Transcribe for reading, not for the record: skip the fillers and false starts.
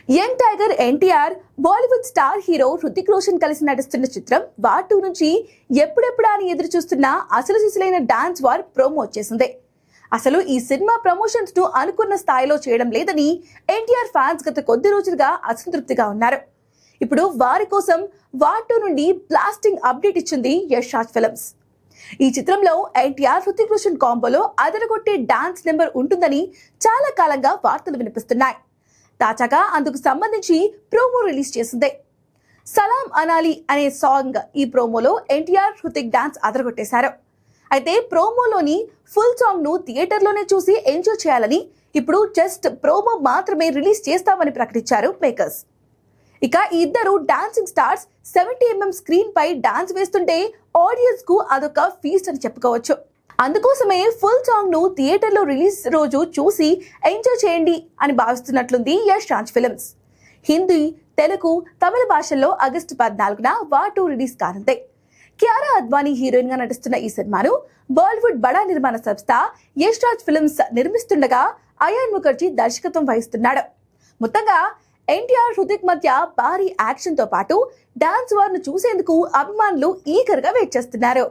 Young tiger NTR Bollywood star hero Hrithik Roshan కలిసి నటిస్తున్న చిత్రం వార్ 2 నుంచి ఎప్పుడెప్పుడా అని ఎదురు చూస్తున్న అసలు సిసలైన డాన్స్ వార్ ప్రోమో వచ్చేసింది. అసలు ఈ సినిమా ప్రమోషన్స్ ను అనుకున్న స్థాయిలో చేయడం లేదని ఎన్టీఆర్ ఫ్యాన్స్ గత కొద్ది రోజులుగా అసంతృప్తిగా ఉన్నారు. ఇప్పుడు వారి కోసం వార్ 2 నుండి బ్లాస్టింగ్ అప్డేట్ ఇచ్చింది యష్ రాజ్ ఫిల్మ్స్. ఈ చిత్రంలో ఎన్టీఆర్ హృతిక్ రోషన్ కాంబోలో అదరగొట్టే డాన్స్ నెంబర్ ఉంటుందని చాలా కాలంగా వార్తలు వినిపిస్తున్నాయి. తాజాగా అందుకు సంబంధించి ప్రోమో రిలీజ్ చేసింది. సలాం అనాలి అనే సాంగ్ ఈ ప్రోమోలో ఎన్టీఆర్ హృతిక్ డాన్స్ అదరగొట్టేశారు. అయితే ప్రోమోలోని ఫుల్ సాంగ్ ను థియేటర్లోనే చూసి ఎంజాయ్ చేయాలని ఇప్పుడు జస్ట్ ప్రోమో మాత్రమే రిలీజ్ చేస్తామని ప్రకటించారు మేకర్స్. ఇక ఈ ఇద్దరు డాన్సింగ్ స్టార్స్ 70mm స్క్రీన్ పై డాన్స్ వేస్తుంటే ఆడియన్స్ కు అదొక ఫీస్ట్ అని చెప్పుకోవచ్చు. అందుకోసమే ఫుల్ సాంగ్ ను థియేటర్ లో రిలీజ్ రోజు చూసి ఎంజాయ్ చేయండి అని భావిస్తున్నట్లుంది యష్ రాజ్ ఫిల్మ్స్. హిందీ, తెలుగు, తమిళ భాషల్లో ఆగస్టు 14న వార్ 2 రిలీజ్ కానుంది. కియారా అద్వానీ హీరోయిన్ గా నటిస్తున్న ఈ సినిమాను బాలీవుడ్ బడా నిర్మాణ సంస్థ యష్ రాజ్ ఫిల్మ్స్ నిర్మిస్తుండగా అయాన్ ముఖర్జీ దర్శకత్వం వహిస్తున్నాడు. మొత్తంగా ఎన్టీఆర్ హృతిక్ మధ్య భారీ యాక్షన్ తో పాటు డాన్స్ వార్ ను చూసేందుకు అభిమానులు ఈగర్ గా వెయిట్ చేస్తున్నారు.